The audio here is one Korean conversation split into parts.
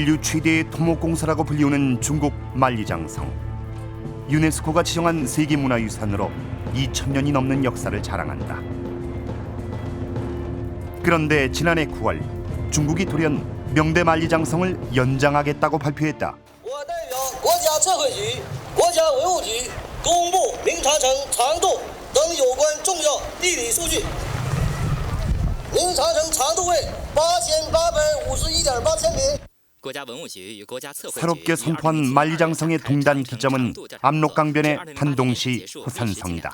인류 최대의 토목공사라고 불리우는 중국 만리장성. 유네스코가 지정한 세계문화유산으로 2000년이 넘는 역사를 자랑한다. 그런데 지난해 9월 중국이 돌연 명대 만리장성을 연장하겠다고 발표했다. 我代表国家测绘局、国家文物局公布明长城长度等有关重要地理数据。明长城长度为8851.8千米。 새롭게 선포한 만리장성의 동단 기점은 압록강변의 한동시 호산성이다.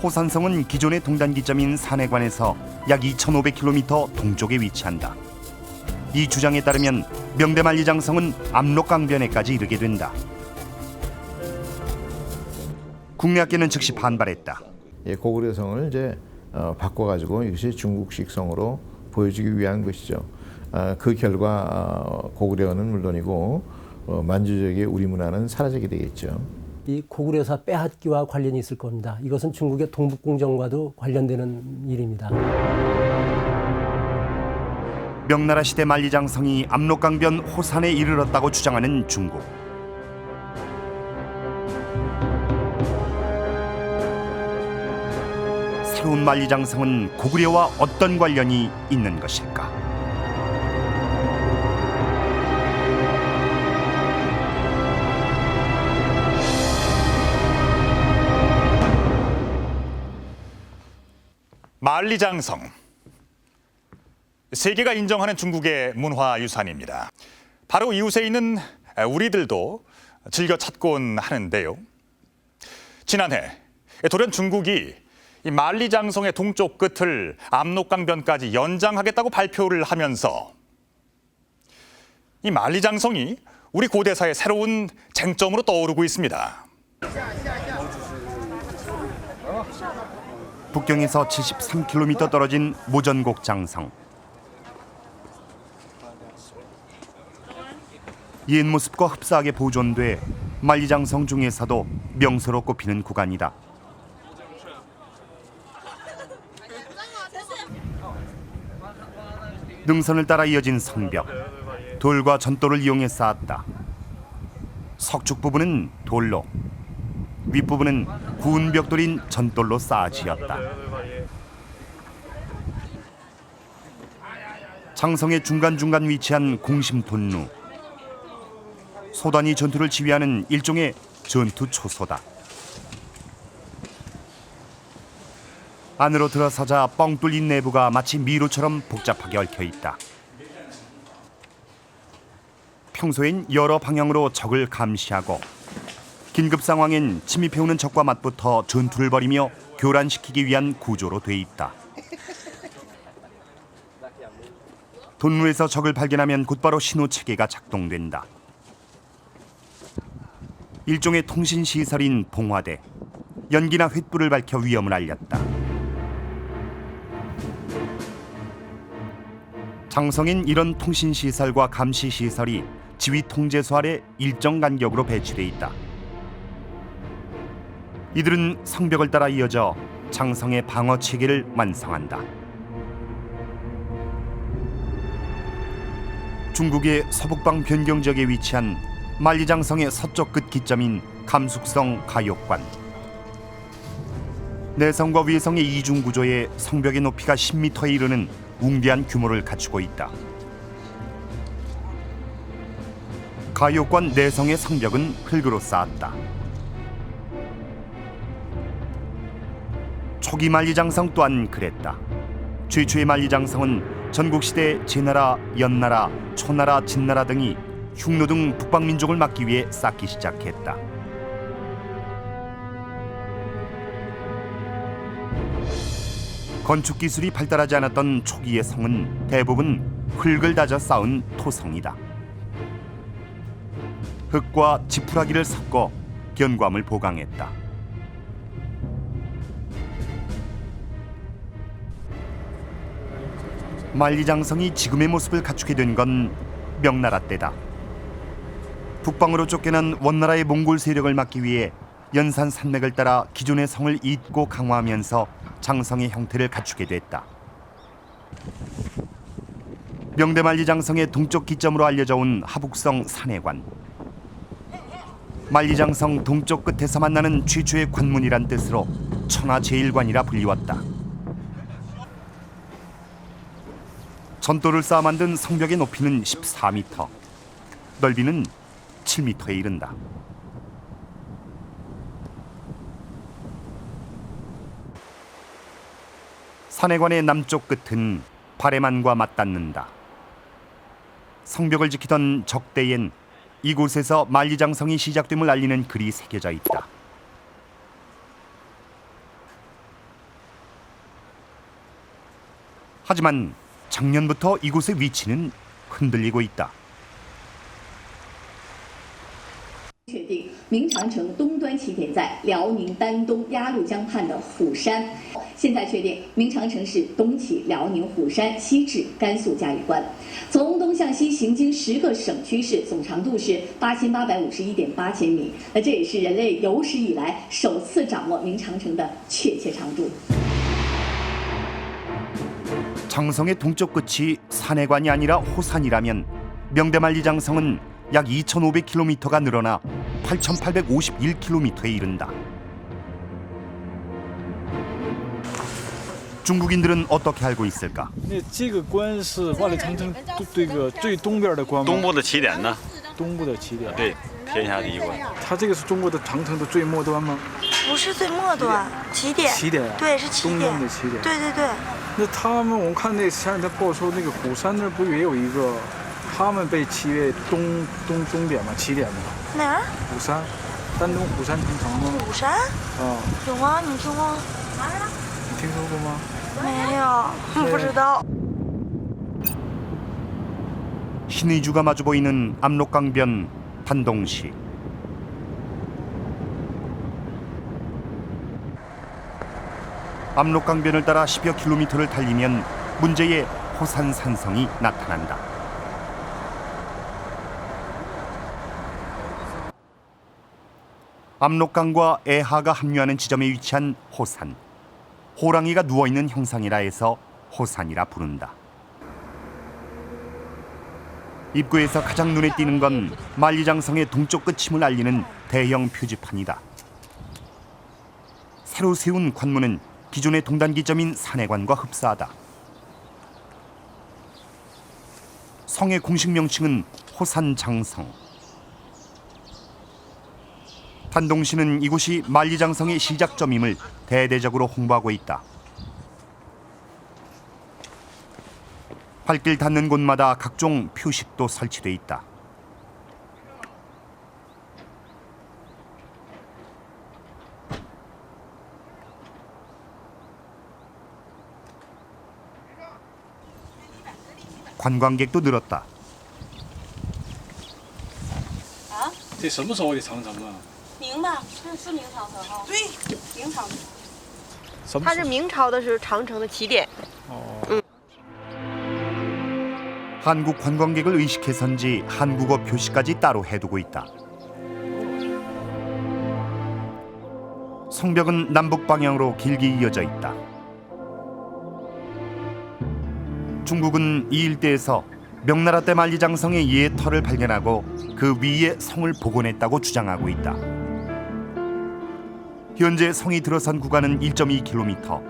호산성은 기존의 동단 기점인 산해관에서 약 2,500km 동쪽에 위치한다. 이 주장에 따르면 명대 만리장성은 압록강변에까지 이르게 된다. 국내학계는 즉시 반발했다. 고구려성을 이제 바꿔가지고 이것이 중국식 성으로 보여주기 위한 것이죠. 그 결과 고구려는 물론이고 만주족의 우리 문화는 사라지게 되겠죠. 이 고구려사 빼앗기와 관련이 있을 겁니다. 이것은 중국의 동북공정과도 관련되는 일입니다. 명나라 시대 만리장성이 압록강변 호산에 이르렀다고 주장하는 중국. 새로운 만리장성은 고구려와 어떤 관련이 있는 것일까? 만리장성. 세계가 인정하는 중국의 문화유산입니다. 바로 이웃에 있는 우리들도 즐겨 찾곤 하는데요. 지난해 돌연 중국이 이 만리장성의 동쪽 끝을 압록강변까지 연장하겠다고 발표를 하면서 이 만리장성이 우리 고대사의 새로운 쟁점으로 떠오르고 있습니다. 북경에서 73km 떨어진 모전곡 장성. 옛 모습과 흡사하게 보존돼 만리장성 중에서도 명소로 꼽히는 구간이다. 능선을 따라 이어진 성벽, 돌과 전돌을 이용해 쌓았다. 석축 부분은 돌로, 윗부분은 구운 벽돌인 전돌로 쌓아 지었다. 장성의 중간중간 위치한 공심 돈루. 소단이 전투를 지휘하는 일종의 전투 초소다. 안으로 들어서자 뻥 뚫린 내부가 마치 미로처럼 복잡하게 얽혀 있다. 평소엔 여러 방향으로 적을 감시하고 긴급 상황엔 침입해오는 적과 맞붙어 전투를 벌이며 교란시키기 위한 구조로 돼 있다. 돈루에서 적을 발견하면 곧바로 신호 체계가 작동된다. 일종의 통신 시설인 봉화대, 연기나 횃불을 밝혀 위험을 알렸다. 장성엔 이런 통신 시설과 감시 시설이 지휘 통제소 아래 일정 간격으로 배치돼 있다. 이들은 성벽을 따라 이어져 장성의 방어 체계를 완성한다. 중국의 서북방 변경 지역에 위치한 만리장성의 서쪽 끝 기점인 감숙성 가욕관. 내성과 위성의 이중 구조에 성벽의 높이가 10m에 이르는 웅대한 규모를 갖추고 있다. 가욕관 내성의 성벽은 흙으로 쌓았다. 초기 만리장성 또한 그랬다. 최초의 만리장성은 전국시대 제나라, 연나라, 초나라, 진나라 등이 흉노 등 북방민족을 막기 위해 쌓기 시작했다. 건축 기술이 발달하지 않았던 초기의 성은 대부분 흙을 다져 쌓은 토성이다. 흙과 지푸라기를 섞어 견고함을 보강했다. 만리장성이 지금의 모습을 갖추게 된 건 명나라 때다. 북방으로 쫓겨난 원나라의 몽골 세력을 막기 위해 연산 산맥을 따라 기존의 성을 잇고 강화하면서 장성의 형태를 갖추게 됐다. 명대만리장성의 동쪽 기점으로 알려져 온 하북성 산해관. 만리장성 동쪽 끝에서 만나는 최초의 관문이란 뜻으로 천하제일관이라 불리웠다. 전도를 쌓아 만든 성벽의 높이는 14m, 넓이는 7m에 이른다. 산해관의 남쪽 끝은 발해만과 맞닿는다. 성벽을 지키던 적대엔 이곳에서 만리장성이 시작됨을 알리는 글이 새겨져 있다. 하지만 작년부터 이곳의 위치는 흔들리고 있다. 确定明长城东端起点在辽宁丹东鸭绿江畔的虎山，现在确定明长城是东起辽宁虎山，西至甘肃嘉峪关，从东向西行经10个省区市，总长度是8851.8千米。那这也是人类有史以来首次掌握明长城的确切长度。 장성의 동쪽 끝이 산해관이 아니라 호산이라면 명대만리장성은 약 2,500km가 늘어나 8,851km에 이른다. 중국인들은 어떻게 알고 있을까? 那这个关是万里长城这个最东边的关吗？东部的起点呢？东部的起点。对，天下第一关。它这个是中国的长城的最末端吗？不是最末端，起点。起点。对，是起点。东边的起点。对对对。那他们，我看那前两天报说，那个虎山那儿不也有一个，他们被齐为东点吗？起点吗？哪儿？虎山，丹东虎山长城吗？虎山？啊。有吗？你听过？你听说过吗？没有，不知道。 신의주가 마주 보이는 압록강변 단동시. 압록강변을 따라 10여 킬로미터를 달리면 문제의 호산 산성이 나타난다. 압록강과 애하가 합류하는 지점에 위치한 호산. 호랑이가 누워있는 형상이라 해서 호산이라 부른다. 입구에서 가장 눈에 띄는 건 만리장성의 동쪽 끝임을 알리는 대형 표지판이다. 새로 세운 관문은 기존의 동단기점인 산해관과 흡사하다. 성의 공식 명칭은 호산장성. 단동시는 이곳이 만리장성의 시작점임을 대대적으로 홍보하고 있다. 발길 닿는 곳마다 각종 표식도 설치돼 있다. 관광객도 늘었다. 这什么时候的长城啊？明吧？是明长城哈。对，明长城。什么？它是明朝的时候长城的起点。 한국 관광객을 의식해서인지 한국어 표시까지 따로 해두고 있다. 성벽은 남북 방향으로 길게 이어져 있다. 중국은 이 일대에서 명나라 때 만리장성의 옛 터를 발견하고 그 위에 성을 복원했다고 주장하고 있다. 현재 성이 들어선 구간은 1.2km.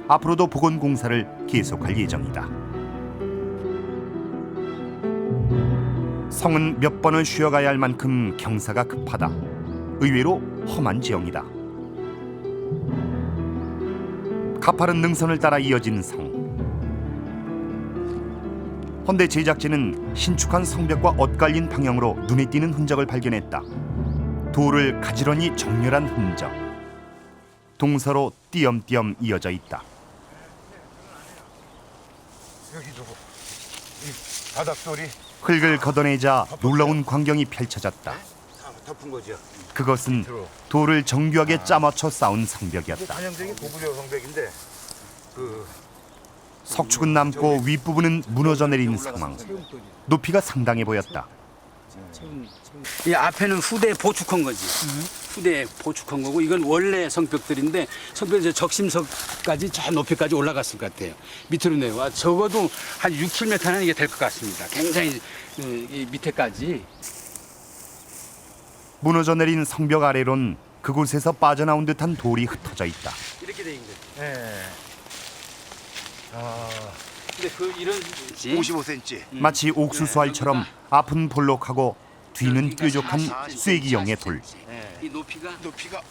앞으로도 복원 공사를 계속할 예정이다. 성은 몇 번을 쉬어가야 할 만큼 경사가 급하다. 의외로 험한 지형이다. 가파른 능선을 따라 이어진 성. 헌데 제작진은 신축한 성벽과 엇갈린 방향으로 눈에 띄는 흔적을 발견했다. 돌을 가지런히 정렬한 흔적. 동서로 띄엄띄엄 이어져 있다. 여기도 이 바닥돌이 흙을 걷어내자 놀라운 광경이 펼쳐졌다. 덮은 거죠. 그것은 돌을 정교하게 짜맞춰 쌓은 성벽이었다. 전형적인 고구려 성벽인데 그 석축은 남고 윗부분은 무너져 내린 상황. 높이가 상당해 보였다. 이 앞에는 후대에 보축한 거지. 후대에 보축한 거고 이건 원래 성벽들인데 성벽 적심석까지 저 높이까지 올라갔을 것 같아요. 밑으로 내려와 적어도 한 6, 7m는 이게 될 것 같습니다. 굉장히 이 밑에까지. 무너져 내린 성벽 아래론 그곳에서 빠져나온 듯한 돌이 흩어져 있다. 이렇게 돼 있는 거예요. 예. 아, 근데 그 이런 55cm. 마치 옥수수알처럼 앞은 볼록하고 뒤는 뾰족한 쐐기형의 돌. 이 높이가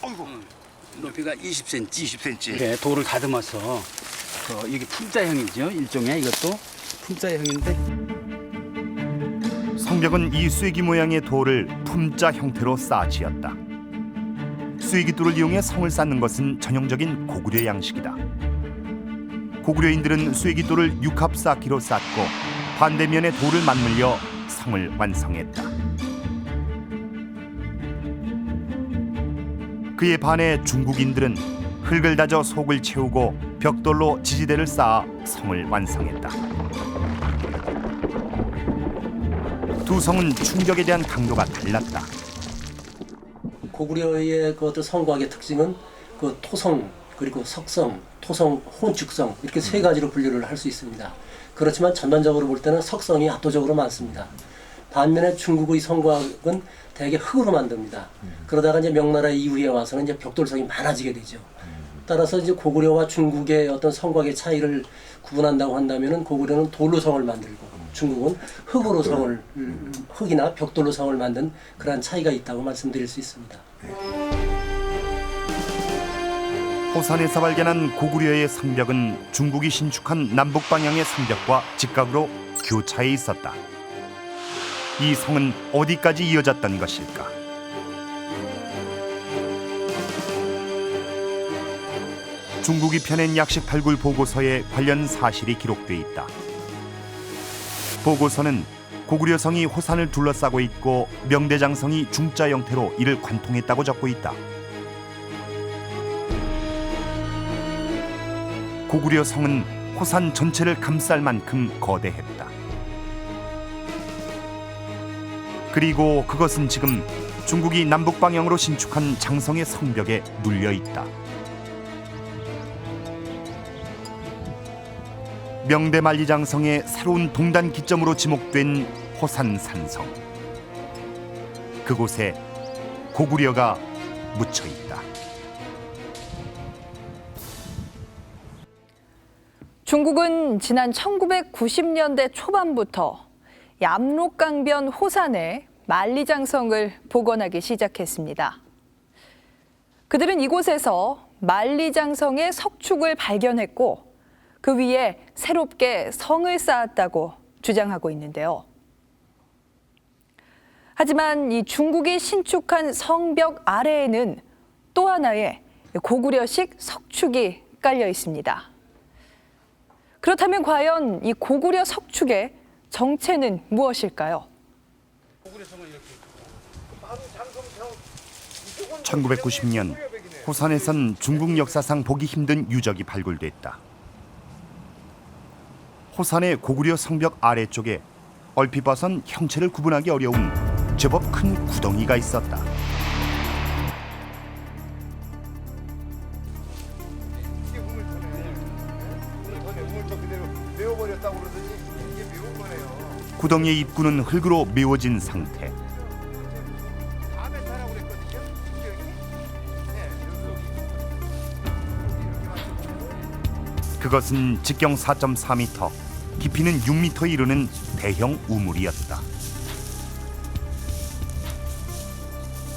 어이구. 높이가 20cm. 20cm. 네, 돌을 다듬어서 이게 품자형이죠. 일종의 이것도 품자형인데. 성벽은 이 쐐기 모양의 돌을 품자 형태로 쌓아 지었다. 쐐기돌을 이용해 성을 쌓는 것은 전형적인 고구려 양식이다. 고구려인들은 쐐기돌을 육합 쌓기로 쌓고 반대면에 돌을 맞물려 성을 완성했다. 그에 반해 중국인들은 흙을 다져 속을 채우고 벽돌로 지지대를 쌓아 성을 완성했다. 두 성은 충격에 대한 강도가 달랐다. 고구려의 그 어떤 성곽의 특징은 그 토성 그리고 석성, 토성, 혼축성 이렇게 세 가지로 분류를 할 수 있습니다. 그렇지만 전반적으로 볼 때는 석성이 압도적으로 많습니다. 반면에 중국의 성곽은 대개 흙으로 만듭니다. 그러다가 이제 명나라 이후에 와서는 이제 벽돌성이 많아지게 되죠. 따라서 이제 고구려와 중국의 어떤 성곽의 차이를 구분한다고 한다면은 고구려는 돌로 성을 만들고 중국은 흙으로 성을 흙이나 벽돌로 성을 만든 그러한 차이가 있다고 말씀드릴 수 있습니다. 호산에서 발견한 고구려의 성벽은 중국이 신축한 남북 방향의 성벽과 직각으로 교차해 있었다. 이 성은 어디까지 이어졌던 것일까? 중국이 펴낸 약식 발굴 보고서에 관련 사실이 기록돼 있다. 보고서는 고구려 성이 호산을 둘러싸고 있고 명대장성이 중자 형태로 이를 관통했다고 적고 있다. 고구려 성은 호산 전체를 감쌀 만큼 거대했다. 그리고 그것은 지금 중국이 남북 방향으로 신축한 장성의 성벽에 눌려 있다. 명대 만리장성의 새로운 동단 기점으로 지목된 호산 산성. 그곳에 고구려가 묻혀 있다. 중국은 지난 1990년대 초반부터 압록강변 호산에 만리장성을 복원하기 시작했습니다. 그들은 이곳에서 만리장성의 석축을 발견했고 그 위에 새롭게 성을 쌓았다고 주장하고 있는데요. 하지만 이 중국이 신축한 성벽 아래에는 또 하나의 고구려식 석축이 깔려 있습니다. 그렇다면 과연 이 고구려 석축의 정체는 무엇일까요? 1990년 호산에선 중국 역사상 보기 힘든 유적이 발굴됐다. 호산의 고구려 성벽 아래쪽에 얼핏 봐선 형체를 구분하기 어려운 제법 큰 구덩이가 있었다. 구덩이의 입구는 흙으로 메워진 상태. 그것은 직경 4.4m, 깊이는 6m에 이르는 대형 우물이었다.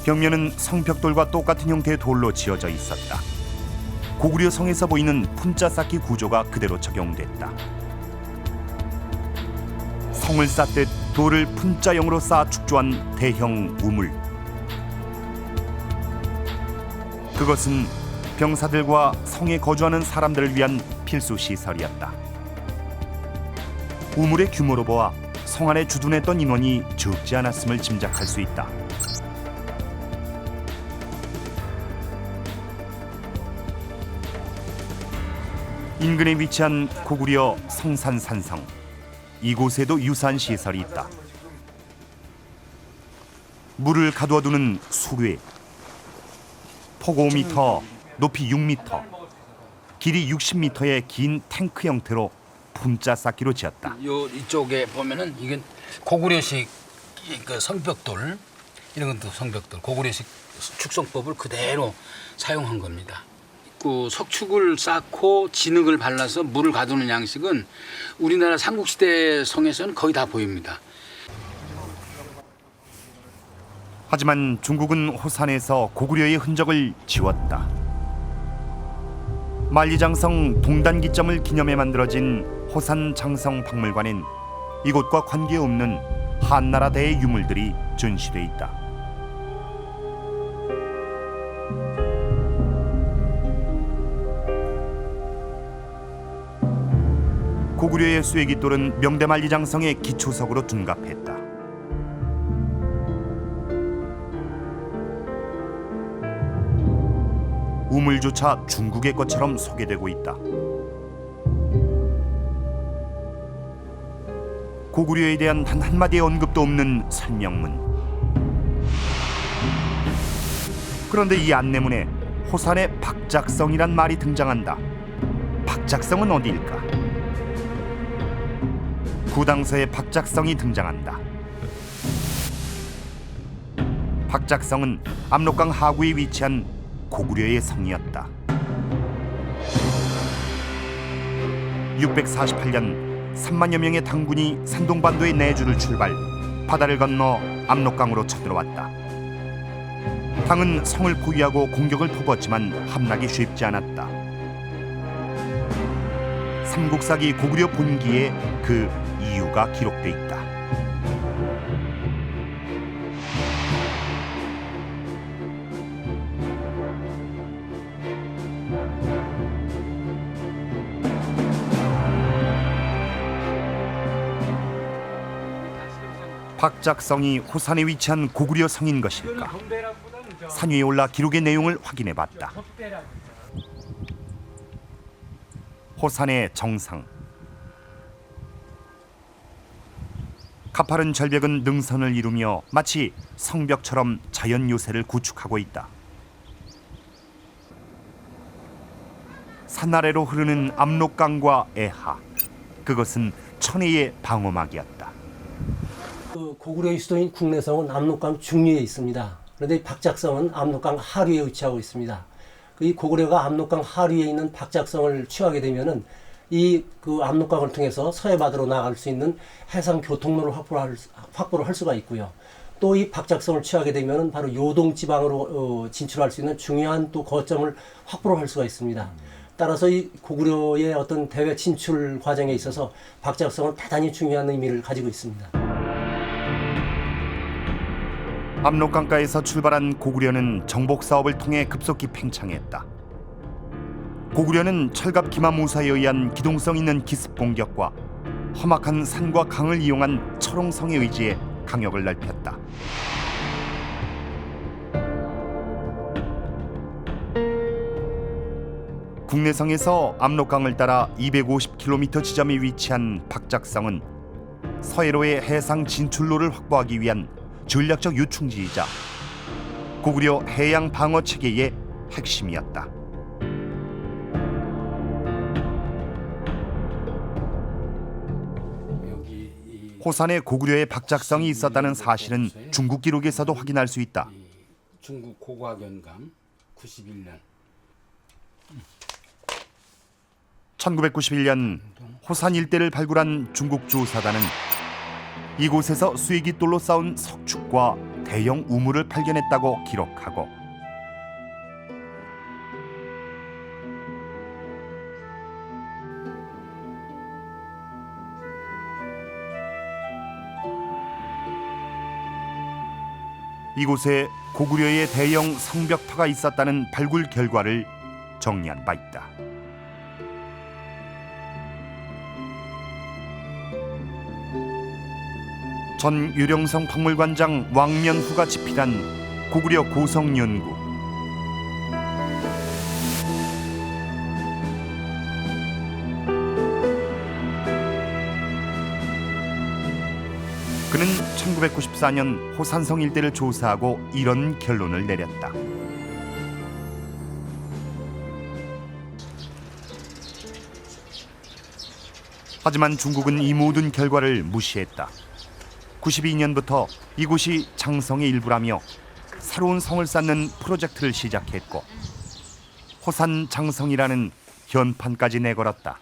벽면은 성벽돌과 똑같은 형태의 돌로 지어져 있었다. 고구려 성에서 보이는 품자 쌓기 구조가 그대로 적용됐다. 성을 쌓듯 돌을 품자형으로 쌓아 축조한 대형 우물. 그것은 병사들과 성에 거주하는 사람들을 위한 필수 시설이었다. 우물의 규모로 보아 성 안에 주둔했던 인원이 적지 않았음을 짐작할 수 있다. 인근에 위치한 고구려 성산산성. 이곳에도 유사한 시설이 있다. 물을 가두어두는 수뢰. 폭 5m, 높이 6m, 길이 60m의 긴 탱크 형태로 분자 쌓기로 지었다. 요 이쪽에 보면은 이건 고구려식 그 성벽돌, 이런 것도 성벽돌, 고구려식 축성법을 그대로 사용한 겁니다. 그 석축을 쌓고 진흙을 발라서 물을 가두는 양식은 우리나라 삼국시대 성에서는 거의 다 보입니다. 하지만 중국은 호산에서 고구려의 흔적을 지웠다. 만리장성 동단기점을 기념해 만들어진 호산 장성 박물관엔 이곳과 관계없는 한나라대의 유물들이 전시돼 있다. 고구려의 쇠깃돌은 명대만리장성의 기초석으로 둔갑했다. 우물조차 중국의 것처럼 소개되고 있다. 고구려에 대한 단 한마디의 언급도 없는 설명문. 그런데 이 안내문에 호산의 박작성이란 말이 등장한다. 박작성은 어디일까? 구당서에 박작성이 등장한다. 박작성은 압록강 하구에 위치한 고구려의 성이었다. 648년 3만여 명의 당군이 산동반도의 내주를 출발, 바다를 건너 압록강으로 쳐들어왔다. 당은 성을 포위하고 공격을 퍼붓지만 함락이 쉽지 않았다. 삼국사기 고구려 본기에 그 이유가 기록돼 있다. 박작성이 호산에 위치한 고구려 성인 것일까? 산 위에 올라 기록의 내용을 확인해 봤다. 호산의 정상. 가파른 절벽은 능선을 이루며 마치 성벽처럼 자연 요새를 구축하고 있다. 산 아래로 흐르는 압록강과 애하. 그것은 천혜의 방어막이었다. 고구려의 수도인 국내성은 압록강 중류에 있습니다. 그런데 박작성은 압록강 하류에 위치하고 있습니다. 이 고구려가 압록강 하류에 있는 박작성을 취하게 되면은 그 압록강을 통해서 서해바다로 나갈 수 있는 해상 교통로를 확보를 할 수가 있고요. 또 이 박작성을 취하게 되면은 바로 요동 지방으로 진출할 수 있는 중요한 또 거점을 확보를 할 수가 있습니다. 따라서 이 고구려의 어떤 대외 진출 과정에 있어서 박작성은 대단히 중요한 의미를 가지고 있습니다. 압록강가에서 출발한 고구려는 정복 사업을 통해 급속히 팽창했다. 고구려는 철갑 기마무사에 의한 기동성 있는 기습 공격과 험악한 산과 강을 이용한 철옹성에 의지해 강역을 넓혔다. 국내성에서 압록강을 따라 250km 지점에 위치한 박작성은 서해로의 해상 진출로를 확보하기 위한 전략적 요충지이자 고구려 해양 방어 체계의 핵심이었다. 호산에 고구려의 박작성이 있었다는 사실은 중국 기록에서도 확인할 수 있다. 중국 고과견감 91년. 1991년 호산 일대를 발굴한 중국 조사단은 이곳에서 쇠깃돌로 쌓은 석축과 대형 우물을 발견했다고 기록하고 이곳에 고구려의 대형 성벽터가 있었다는 발굴 결과를 정리한 바 있다. 전 유령성 박물관장 왕면후가 집필한 고구려 고성연구. 그는 국가연구원은 1994년 호산성 일대를 조사하고 이런 결론을 내렸다. 하지만 중국은 이 모든 결과를 무시했다. 92년부터 이곳이 장성의 일부라며 새로운 성을 쌓는 프로젝트를 시작했고 호산 장성이라는 현판까지 내걸었다.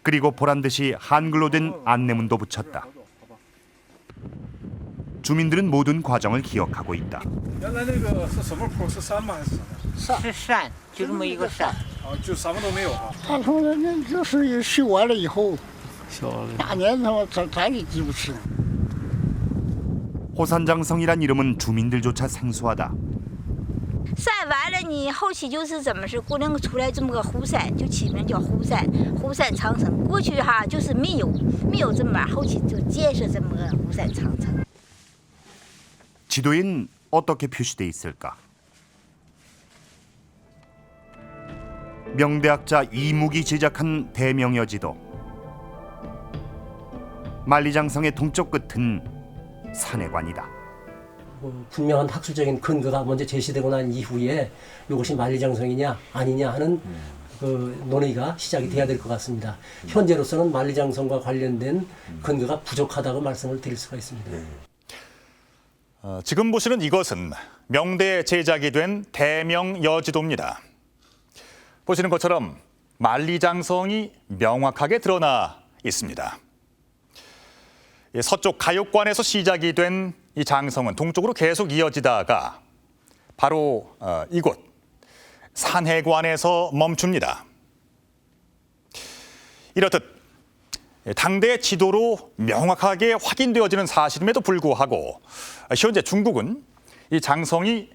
그리고 보란듯이 한글로 된 안내문도 붙였다. 주민들은 모든 과정을 기억하고 있다. 原来那个是什么坡？是山吗？还是什么？是山，就这么一个山。啊，就什么都没有啊。他从那就是修完了以后，哪年他妈咱也记不清。 호산장성이란 이름은 주민들조차 생소하다. 山完了，你后期就是怎么是过能出来这么个湖山，就起名叫湖山，湖山长城。过去哈就是没有这么，后期就建设这么个湖山长城。 지도엔 어떻게 표시돼 있을까? 명대학자 이묵이 제작한 대명여지도. 만리장성의 동쪽 끝은 산해관이다. 분명한 학술적인 근거가 먼저 제시되고 난 이후에 이것이 만리장성이냐 아니냐 하는 그 논의가 시작이 돼야 될 것 같습니다. 현재로서는 만리장성과 관련된 근거가 부족하다고 말씀을 드릴 수가 있습니다. 지금 보시는 이것은 명대에 제작이 된 대명여지도입니다. 보시는 것처럼 만리장성이 명확하게 드러나 있습니다. 서쪽 가욕관에서 시작이 된 이 장성은 동쪽으로 계속 이어지다가 바로 이곳 산해관에서 멈춥니다. 이렇듯 당대 지도로 명확하게 확인되어지는 사실임에도 불구하고 현재 중국은 이 장성이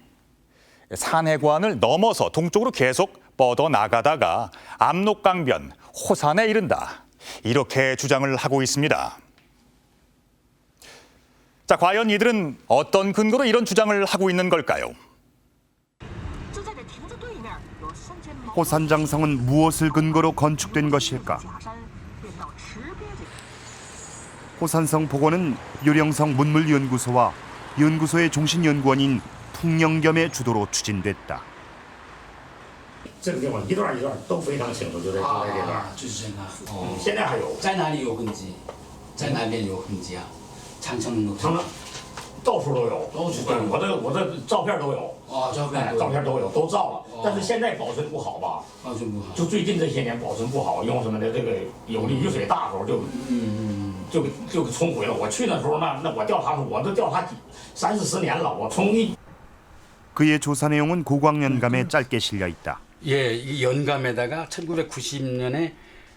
산해관을 넘어서 동쪽으로 계속 뻗어나가다가 압록강변 호산에 이른다. 이렇게 주장을 하고 있습니다. 자, 과연 이들은 어떤 근거로 이런 주장을 하고 있는 걸까요? 호산장성은 무엇을 근거로 건축된 것일까? 호산성 복원은 요령성 문물연구소와 연구소의 종신연구원인 풍영겸의 주도로 추진됐다. 这个地方一段一段都非常清楚，就在这段。就是这个。现在还有。在哪里有痕迹？在哪边有痕迹啊？长城到处都有。都是。对，我的照片都有。哦，照片都有，都照了。但是现在保存不好吧？保存不好。就最近这些年保存不好，因为什么呢？这个有的雨水大时候就给冲毁了。我去那时候那我调查3、40年了，我从一。 그의 조사 내용은 고광연감에 짧게 실려 있다. 예, 이 연감에다가 1990년에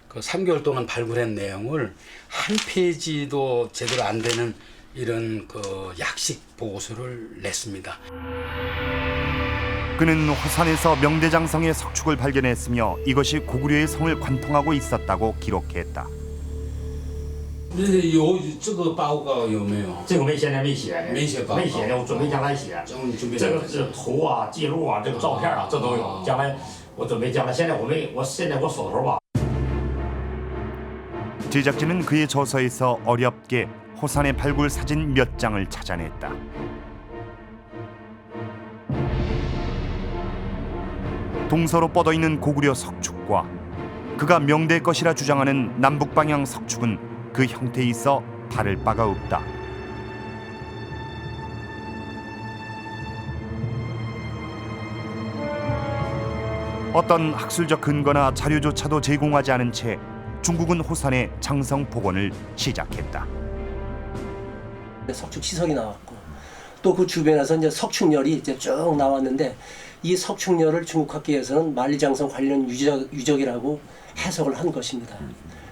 그 3개월 동안 발굴한 내용을 한 페이지도 제대로 안 되는 이런 그 약식 보고서를 냈습니다. 그는 화산에서 명대장성의 석축을 발견했으며 이것이 고구려의 성을 관통하고 있었다고 기록했다. 有这个报告有没有？这个现在没写，没写报告，没写呢，我准备将来写。这个是图啊、记录啊、这个照片啊，这都有。将来我准备将来，现在我手头吧。 제작진은 그의 저서에서 어렵게 호산의 발굴 사진 몇 장을 찾아냈다. 동서로 뻗어 있는 고구려 석축과 그가 명대 것이라 주장하는 남북 방향 석축은 그 형태에 있어 다를 바가 없다. 어떤 학술적 근거나 자료조차도 제공하지 않은 채 중국은 호산의 장성 복원을 시작했다. 석축 시석이 나왔고 또 그 주변에서 이제 석축열이 이제 쭉 나왔는데 이 석축열을 중국 학계에서는 만리장성 관련 유적이라고 해석을 한 것입니다.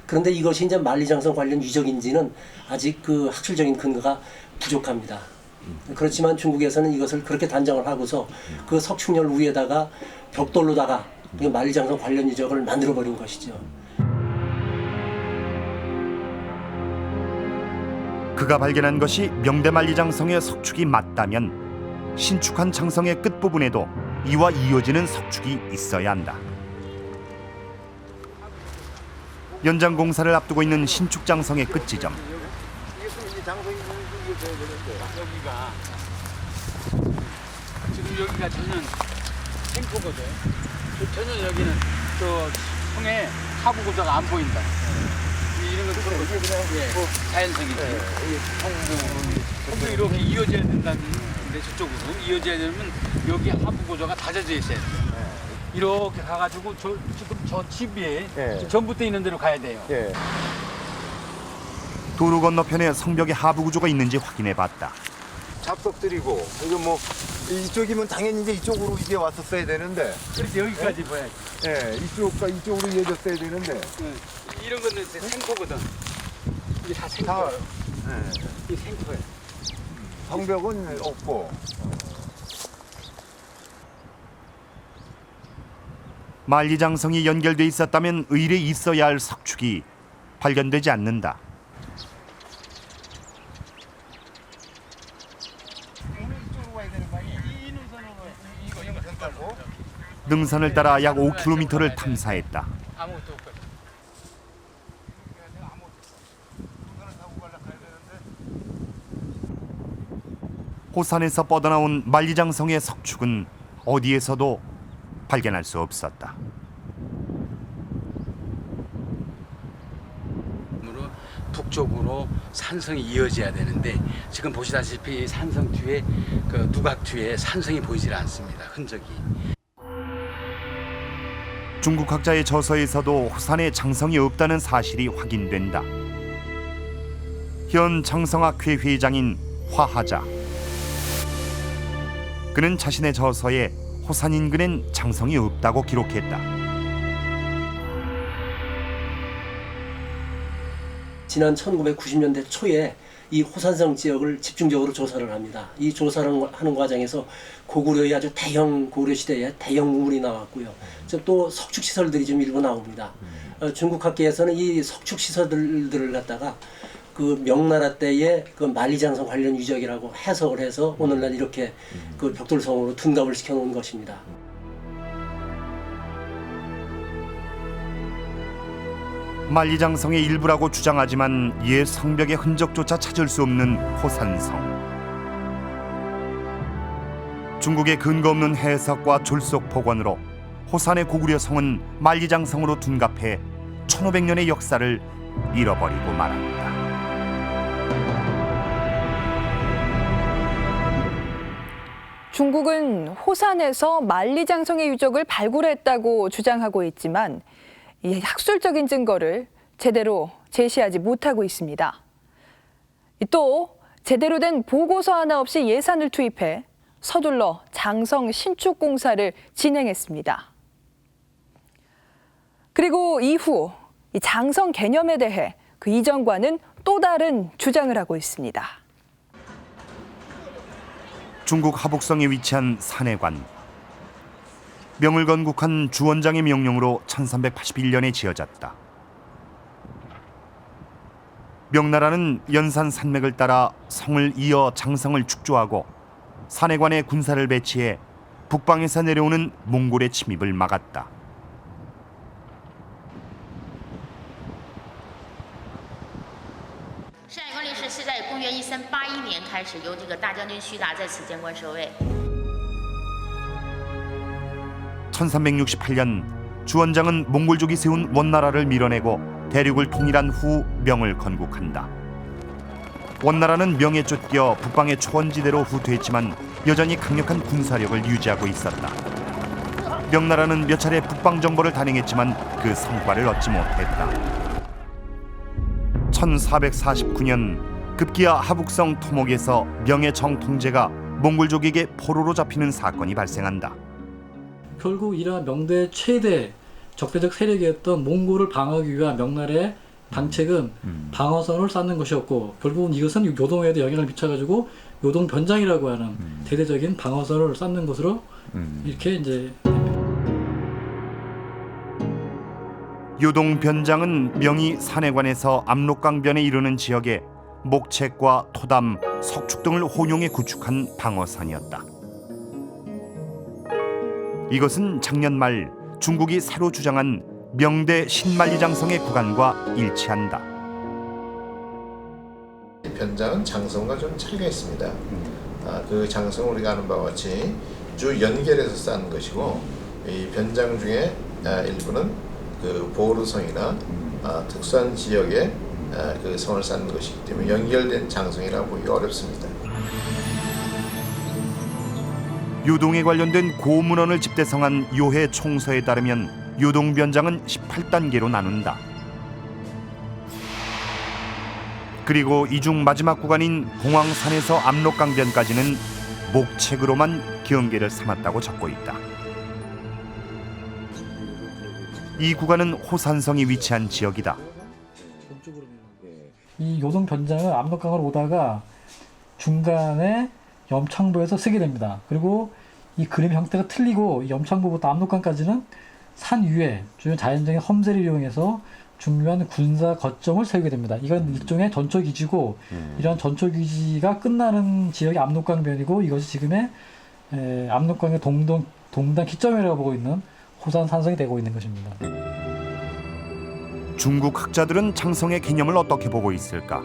그런데 이것이 이제 만리장성 관련 유적인지는 아직 그 학술적인 근거가 부족합니다. 그렇지만 중국에서는 이것을 그렇게 단정을 하고서 그 석축열 위에다가 벽돌로다가 만리장성 관련 유적을 만들어 버린 것이죠. 그가 발견한 것이 명대 만리장성의 석축이 맞다면 신축한 장성의 끝부분에도 이와 이어지는 석축이 있어야 한다. 연장 공사를 앞두고 있는 신축 장성의 끝지점. 여기가 지금 여기가 전혀 생포거든. 전혀 여기는 저 성에 하부 구조가 안 보인다. 이런 것도 그냥 자연성이지. 성도 이렇게 이어져야 된다는데 저쪽으로 이어져야 되면 여기 하부 구조가 다져져 있어야 돼. 이렇게 가가지고 지금 저 집이 전봇대 있는 데로 가야 돼요. 도로 건너편에 성벽의 하부 구조가 있는지 확인해봤다. 잡석들이고 이거 뭐 이쪽이면 당연히 이제 이쪽으로 이게 왔었어야 되는데. 그렇지 여기까지 봐야지. 예, 이쪽으로 이어졌어야 되는데. 이런 거는 생포거든. 이게 다 생포야. 이게 생포야. 성벽은 없고. 만리장성이 연결돼 있었다면 의뢰 있어야 할 석축이 발견되지 않는다. 능선을 따라 약 5km를 탐사했다. 호산에서 뻗어나온 만리장성의 석축은 어디에서도 발견할 수 없었다. 북쪽으로 산성이 이어져야 되는데 지금 보시다시피 산성 뒤에 그 누각 뒤에 산성이 보이질 않습니다. 흔적이. 중국 학자의 저서에서도 호산에 장성이 없다는 사실이 확인된다. 현 장성학회 회장인 화하자. 그는 자신의 저서에 호산 인근엔 장성이 없다고 기록했다. 지난 1990년대 초에 이 호산성 지역을 집중적으로 조사를 합니다. 이 조사를 하는 과정에서 고구려의 아주 대형 고구려 시대에 대형 우물이 나왔고요. 또 석축 시설들이 좀 일부 나옵니다. 중국 학계에서는 이 석축 시설들을 갖다가 그 명나라 때의 그 만리장성 관련 유적이라고 해석을 해서 오늘날 이렇게 그 벽돌성으로 둔갑을 시켜놓은 것입니다. 만리장성의 일부라고 주장하지만 옛 성벽의 흔적조차 찾을 수 없는 호산성. 중국의 근거 없는 해석과 졸속 폭언으로 호산의 고구려 성은 만리장성으로 둔갑해 1500년의 역사를 잃어버리고 말았다. 중국은 호산에서 만리장성의 유적을 발굴했다고 주장하고 있지만 이 학술적인 증거를 제대로 제시하지 못하고 있습니다. 또 제대로 된 보고서 하나 없이 예산을 투입해 서둘러 장성 신축 공사를 진행했습니다. 그리고 이후 이 장성 개념에 대해 그 이전과는 또 다른 주장을 하고 있습니다. 중국 하북성에 위치한 산해관. 명을 건국한 주원장의 명령으로 1381년에 지어졌다. 명나라는 연산 산맥을 따라 성을 이어 장성을 축조하고 산해관에 군사를 배치해 북방에서 내려오는 몽골의 침입을 막았다.是在公元1381年开始，由这个大将军徐达在此监官守卫。 1368년 주원장은 몽골족이 세운 원나라를 밀어내고 대륙을 통일한 후 명을 건국한다. 원나라는 명에 쫓겨 북방의 초원지대로 후퇴했지만 여전히 강력한 군사력을 유지하고 있었다. 명나라는 몇 차례 북방 정벌을 단행했지만 그 성과를 얻지 못했다. 1449년 급기야 하북성 토목에서 명의 정통제가 몽골족에게 포로로 잡히는 사건이 발생한다. 결국 이러한 명대의 최대 적대적 세력이었던 몽골을 방어하기 위한 명나라의 당책은 방어선을 쌓는 것이었고 결국은 이것은 요동에도 영향을 미쳐가지고 요동 변장이라고 하는 대대적인 방어선을 쌓는 것으로 이렇게 이제 요동 변장은 명이 산해관에서 압록강변에 이르는 지역에 목책과 토담, 석축 등을 혼용해 구축한 방어선이었다. 이것은 작년 말 중국이 새로 주장한 명대 신만리장성의 구간과 일치한다. 변장은 장성과 좀 차이가 있습니다. 그 장성은 우리가 아는 바와 같이 주 연결해서 쌓는 것이고, 이 변장 중에 일부는 그 보르성이나 특수한 지역에 그 성을 쌓는 것이기 때문에 연결된 장성이라고 보기 어렵습니다. 요동에 관련된 고문헌을 집대성한 요해 총서에 따르면 요동변장은 18단계로 나눈다. 그리고 이 중 마지막 구간인 봉황산에서 압록강변까지는 목책으로만 경계를 삼았다고 적고 있다. 이 구간은 호산성이 위치한 지역이다. 이 요동 변장은 압록강을 오다가 중간에 염창보에서 쓰게 됩니다. 그리고 이 그림 형태가 틀리고 염창보부터 압록강까지는 산 위에 주요 자연적인 험세를 이용해서 중요한 군사 거점을 세우게 됩니다. 이건 일종의 전초기지고 이런 전초기지가 끝나는 지역이 압록강변이고, 이것이 지금의 압록강의 동단 기점이라고 보고 있는 호산산성이 되고 있는 것입니다. 중국 학자들은 장성의 개념을 어떻게 보고 있을까?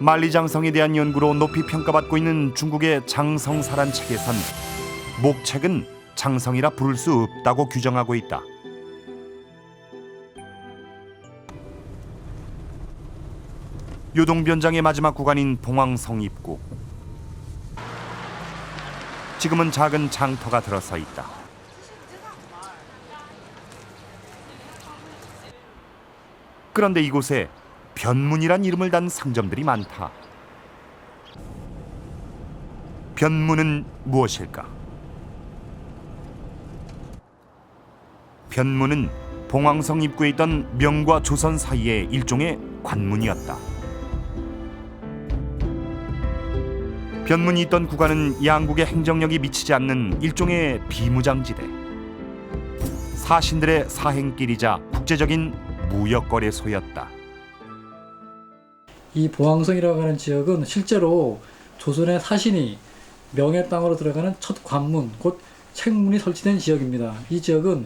만리장성에 대한 연구로 높이 평가받고 있는 중국의 장성사란 책에선 목책은 장성이라 부를 수 없다고 규정하고 있다. 요동변장의 마지막 구간인 봉황성 입구. 지금은 작은 장터가 들어서 있다. 그런데 이곳에 변문이란 이름을 단 상점들이 많다. 변문은 무엇일까? 변문은 봉황성 입구에 있던 명과 조선 사이의 일종의 관문이었다. 변문이 있던 구간은 양국의 행정력이 미치지 않는 일종의 비무장지대. 사신들의 사행길이자 국제적인 무역거래소였다. 이 봉황성이라고 하는 지역은 실제로 조선의 사신이 명의 땅으로 들어가는 첫 관문, 곧 책문이 설치된 지역입니다. 이 지역은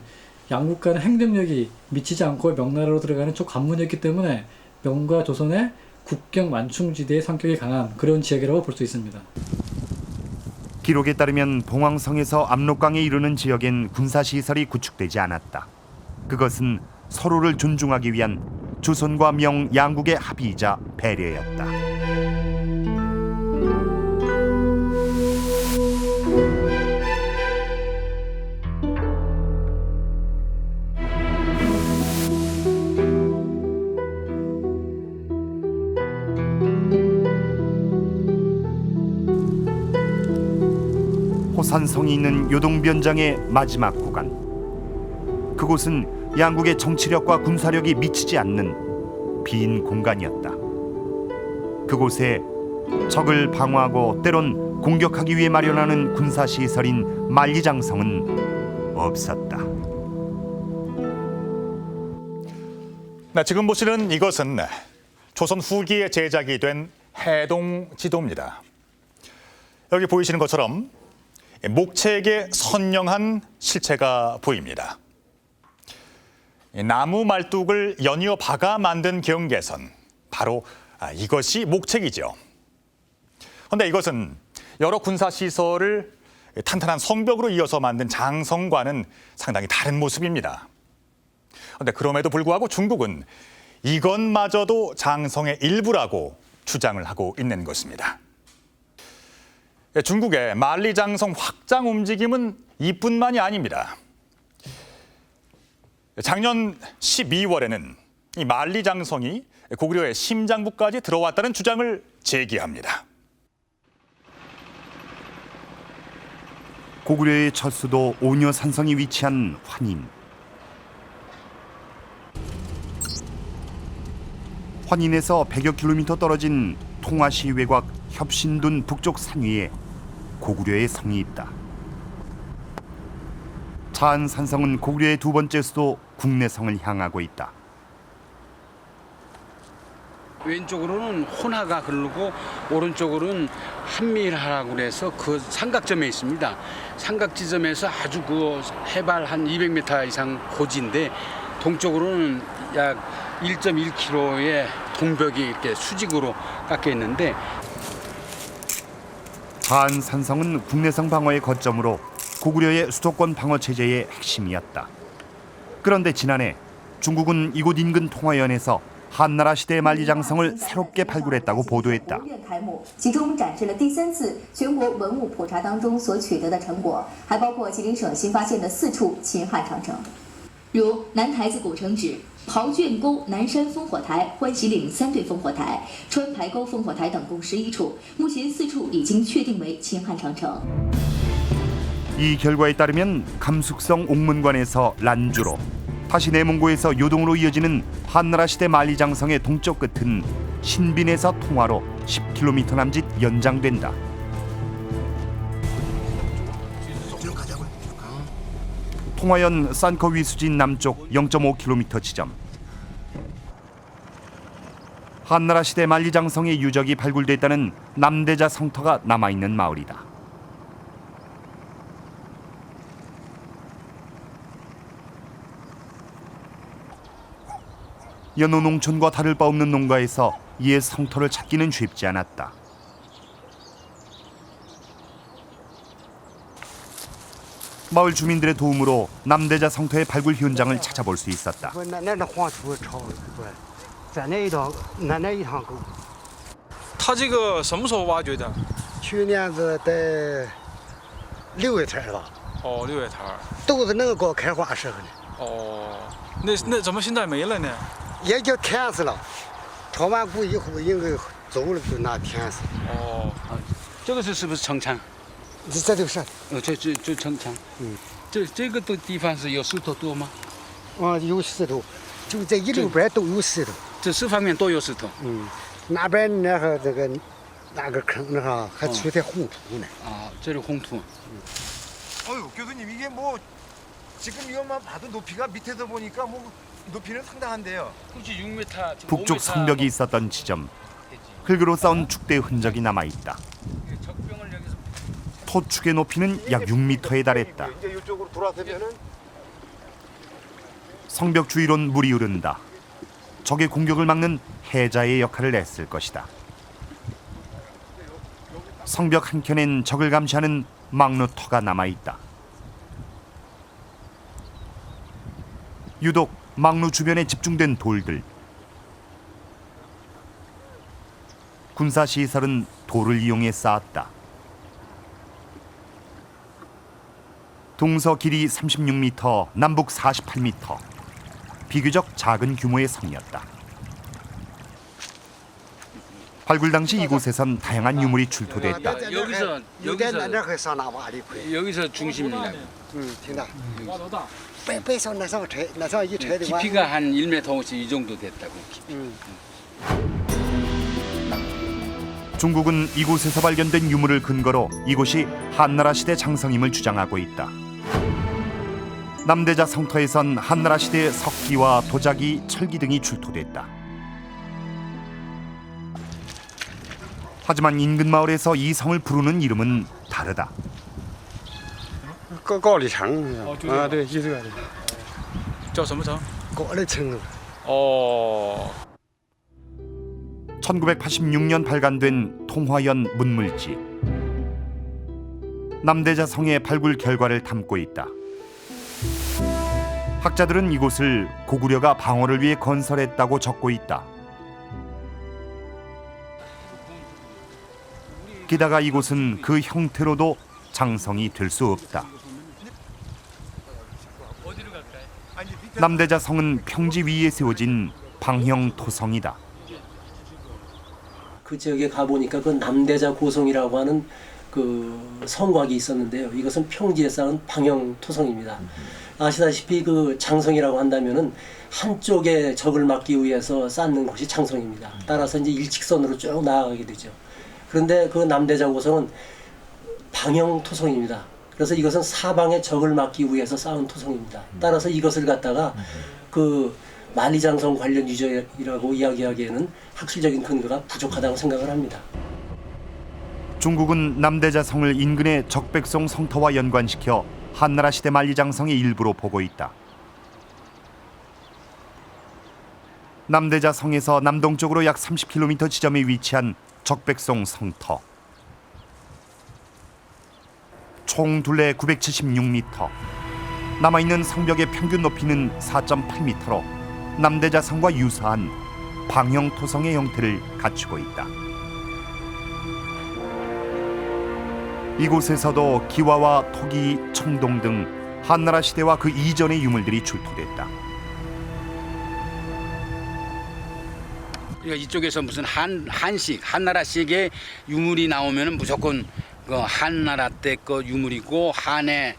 양국 간의 행정력이 미치지 않고 명나라로 들어가는 첫 관문이었기 때문에 명과 조선의 국경 만충지대의 성격이 강한 그런 지역이라고 볼 수 있습니다. 기록에 따르면 봉황성에서 압록강에 이르는 지역엔 군사시설이 구축되지 않았다. 그것은 서로를 존중하기 위한 조선과 명 양국의 합의이자 배려였다. 호산성이 있는 요동변장의 마지막 구간. 그곳은 양국의 정치력과 군사력이 미치지 않는 빈 공간이었다. 그곳에 적을 방어하고 때론 공격하기 위해 마련하는 군사시설인 만리장성은 없었다. 네, 지금 보시는 이것은 조선 후기에 제작이 된 해동지도입니다. 여기 보이시는 것처럼 목책에 선명한 실체가 보입니다. 나무 말뚝을 연이어 박아 만든 경계선, 바로 이것이 목책이죠. 그런데 이것은 여러 군사시설을 탄탄한 성벽으로 이어서 만든 장성과는 상당히 다른 모습입니다. 그런데 그럼에도 불구하고 중국은 이것마저도 장성의 일부라고 주장을 하고 있는 것입니다. 중국의 만리장성 확장 움직임은 이뿐만이 아닙니다. 작년 12월에는 이 만리장성이 고구려의 심장부까지 들어왔다는 주장을 제기합니다. 고구려의 첫 수도 오녀산성이 위치한 환인. 환인에서 100여 킬로미터 떨어진 통화시 외곽 협신둔 북쪽 산 위에 고구려의 성이 있다. 차안산성은 고구려의 두 번째 수도 국내성을 향하고 있다. 왼쪽으로는 혼하가 흐르고 오른쪽으로는 한밀하라고 그래서 그 삼각점에 있습니다. 삼각 지점에서 아주 그 해발 한 200m 이상 고지인데 동쪽으로는 약 1.1km의 동벽이 이렇게 수직으로 깎여 있는데 한산성은 국내성 방어의 거점으로 고구려의 수도권 방어 체제의 핵심이었다. 그런데 지난해 중국은 이곳 인근 통화연에서 한나라 시대의 만리장성을 새롭게 발굴했다고 보도했다. 其中展示了第3次全国文物普查当中所取得的成果，还包括吉林省新发现的4处秦汉长城，如南台子古城址、刨卷沟南山烽火台、欢喜岭3对烽火台、川排沟烽火台等共11处，目前4处已经确定为秦汉长城。 이 결과에 따르면 감숙성 옥문관에서 란주로, 다시 내문고에서 요동으로 이어지는 한나라 시대 만리장성의 동쪽 끝은 신빈에서 통화로 10km 남짓 연장된다. 통화연 산커 위수진 남쪽 0.5km 지점. 한나라 시대 만리장성의 유적이 발굴됐다는 남대자 성터가 남아있는 마을이다. 연호 농촌과 다를 바 없는 농가에서 이의 성터를 찾기는 쉽지 않았다. 마을 주민들의 도움으로 남대자 성터의 발굴 현장을 찾아볼 수 있었다. 他这个什么时候挖掘的？去年子在6月天吧。哦，6月天。都是那个高开花时候呢。哦，那怎么现在没了呢？ 也叫填死了，抄完谷以后应该走了就拿填死。哦，这个是不是城墙？这就是。这城墙。这个地方是有石头多吗？有石头，就这一溜边都有石头。这四方面都有石头。那边那个这个那个坑上还出点红土呢。这是红土。 어유 교수님 이게 뭐 지금 이것만 봐도 높이가 밑에서 보니까 뭐 높이는 상당한데요. 북쪽 성벽이 있었던 지점. 흙으로 쌓은 축대의 흔적이 남아있다. 토축의 높이는 약 6m에 달했다. 이제 이쪽으로 돌아서면은 성벽 주위론 물이 흐른다. 적의 공격을 막는 해자의 역할을 했을 것이다. 성벽 한켠엔 적을 감시하는 막루터가 남아있다. 유독 막루 주변에 집중된 돌들. 군사시설은 돌을 이용해 쌓았다. 동서 길이 36m, 남북 48m. 비교적 작은 규모의 성이었다. 발굴 당시 이곳에선 다양한 유물이 출토됐다. 여기서 중심이라고. 깊이가 한 1m 50 이 정도 됐다고. 중국은 이곳에서 발견된 유물을 근거로 이곳이 한나라 시대 장성임을 주장하고 있다. 남대자 성터에선 한나라 시대의 석기와 도자기, 철기 등이 출토됐다. 하지만 인근 마을에서 이 성을 부르는 이름은 다르다. 高丽城啊，对，就这个。叫什么城？高丽城。 1986년 발간된 통화연 문물지. 남대자 성의 발굴 결과를 담고 있다. 학자들은 이곳을 고구려가 방어를 위해 건설했다고 적고 있다. 게다가 이곳은 그 형태로도 장성이 될 수 없다. 남대자 성은 평지 위에 세워진 방형 토성이다. 그 지역에 가보니까 그 남대자 고성이라고 하는 그 성곽이 있었는데요. 이것은 평지에 쌓은 방형 토성입니다. 아시다시피 그 장성이라고 한다면은 한쪽에 적을 막기 위해서 쌓는 곳이 장성입니다. 따라서 이제 일직선으로 쭉 나아가게 되죠. 그런데 그 남대자 고성은 방형 토성입니다. 그래서 이것은 사방에 적을 막기 위해서 쌓은 토성입니다. 따라서 이것을 갖다가 그 만리장성 관련 유적이라고 이야기하기에는 학술적인 근거가 부족하다고 생각을 합니다. 중국은 남대자성을 인근의 적백송 성터와 연관시켜 한나라 시대 만리장성의 일부로 보고 있다. 남대자성에서 남동쪽으로 약 30km 지점에 위치한 적백송 성터. 총 둘레 976m. 남아있는 성벽의 평균 높이는 4.8m로 남대자성과 유사한 방형 토성의 형태를 갖추고 있다. 이곳에서도 기와와 토기, 청동 등 한나라 시대와 그 이전의 유물들이 출토됐다. 그러니까 이쪽에서 무슨 한나라식의 유물이 나오면은 무조건 그 한나라 때 그 유물이고 한의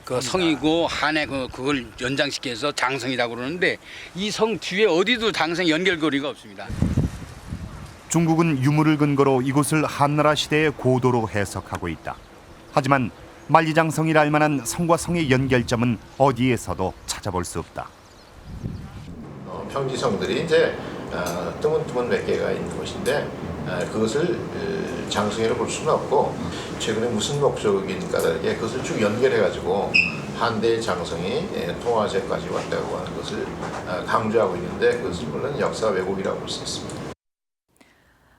그 성이고 한의 그걸 연장시켜서 장성이라고 그러는데 이 성 뒤에 어디도 장성 연결고리가 없습니다. 중국은 유물을 근거로 이곳을 한나라 시대의 고도로 해석하고 있다. 하지만 만리장성이라 할 만한 성과 성의 연결점은 어디에서도 찾아볼 수 없다. 평지성들이 이제 드문드문 몇 개가 있는 곳인데 그것을 장성이라고 볼 수는 없고 최근에 무슨 목적인가 다르게 그것을 쭉 연결해가지고 한대의 장성이 통화제까지 왔다고 하는 것을 강조하고 있는데 그것은 물론 역사 왜곡이라고 볼 수 있습니다.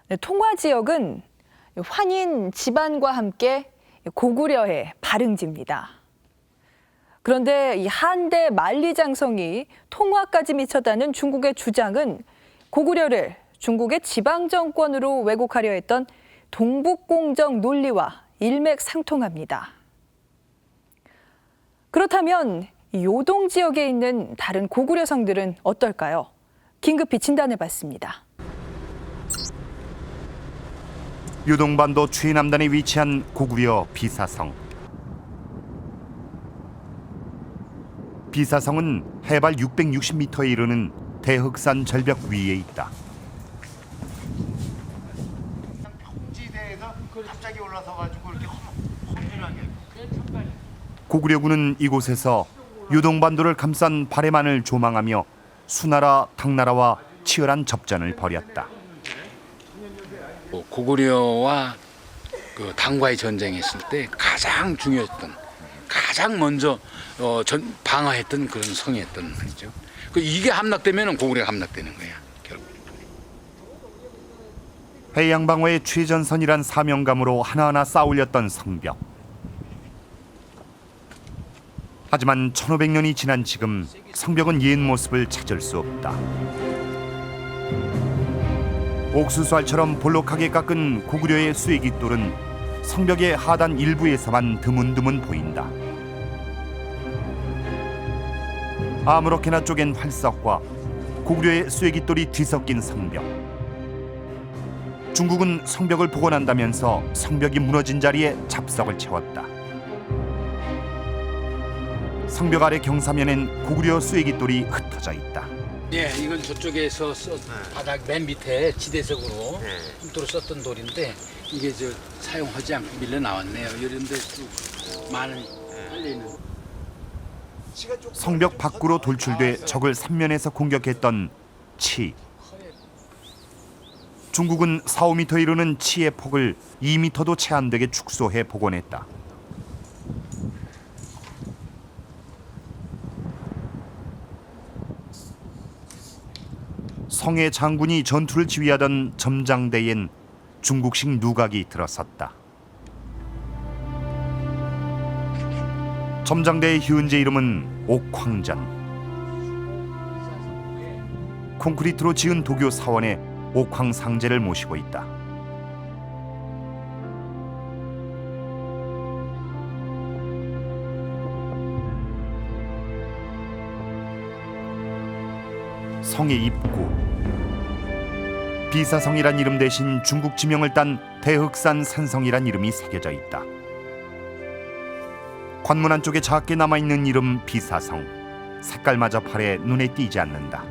네, 통화 지역은 환인 집안과 함께 고구려의 발흥지입니다. 그런데 이 한대 만리장성이 통화까지 미쳤다는 중국의 주장은 고구려를 중국의 지방정권으로 왜곡하려 했던 동북공정 논리와 일맥상통합니다. 그렇다면 요동 지역에 있는 다른 고구려 성들은 어떨까요? 긴급히 진단해봤습니다. 요동반도 최남단에 위치한 고구려 비사성. 비사성은 해발 660m에 이르는 대흑산 절벽 위에 있다. 평지대에서 갑자기 올라서 가지고 이렇게 험준하게. 고구려군은 이곳에서 요동반도를 감싼 발해만을 조망하며 수나라, 당나라와 치열한 접전을 벌였다. 고구려와 그 당과의 전쟁했을 때 가장 중요했던, 가장 먼저 방어했던 그런 성이었던 말이죠. 이게 함락되면 고구려가 함락되는 거야, 결국. 해양 방어의 최전선이란 사명감으로 하나하나 쌓아올렸던 성벽. 하지만 1500년이 지난 지금 성벽은 옛 모습을 찾을 수 없다. 옥수수알처럼 볼록하게 깎은 고구려의 쇠깃돌은 성벽의 하단 일부에서만 드문드문 보인다. 아무렇게나 쪼갠 활석과 고구려의 쇠깃돌이 뒤섞인 성벽. 중국은 성벽을 복원한다면서 성벽이 무너진 자리에 잡석을 채웠다. 성벽 아래 경사면엔 고구려 쇠깃돌이 흩어져 있다. 예, 이건 저쪽에서 바닥 맨 밑에 지대석으로 흠도로 썼던 돌인데 이게 사용하지 않고 밀려 나왔네요. 이런데 많은 깔려있는. 성벽 밖으로 돌출돼 적을 삼면에서 공격했던 치. 중국은 4~5m 이르는 치의 폭을 2m도 채 안 되게 축소해 복원했다. 성의 장군이 전투를 지휘하던 점장대엔 중국식 누각이 들어섰다. 점장대의 현재 이름은 옥황전. 콘크리트로 지은 도교 사원에 옥황상제를 모시고 있다. 성의 입구. 비사성이란 이름 대신 중국 지명을 딴 대흑산 산성이란 이름이 새겨져 있다. 관문 안쪽에 작게 남아있는 이름 비사성. 색깔마저 파래 눈에 띄지 않는다.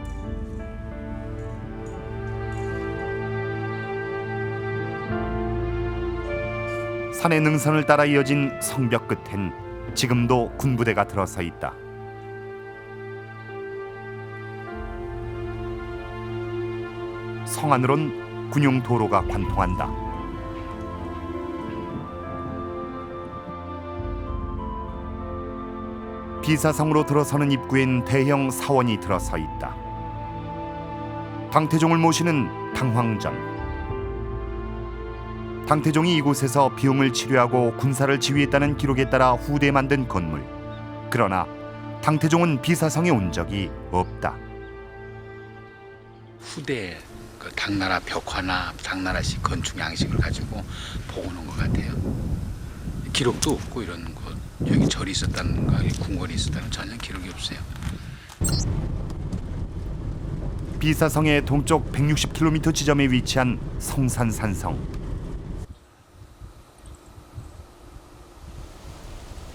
산의 능선을 따라 이어진 성벽 끝엔 지금도 군부대가 들어서 있다. 성 안으론 군용 도로가 관통한다. 비사성으로 들어서는 입구엔 대형 사원이 들어서 있다. 당태종을 모시는 당황전. 당태종이 이곳에서 병을 치료하고 군사를 지휘했다는 기록에 따라 후대에 만든 건물. 그러나 당태종은 비사성에 온 적이 없다. 후대 그 당나라 벽화나 당나라식 건축 양식을 가지고 보고는 것 같아요. 기록도 없고 이런 것, 여기 절이 있었다는가, 궁궐이 있었다는 전혀 기록이 없어요. 비사성의 동쪽 160km 지점에 위치한 성산산성.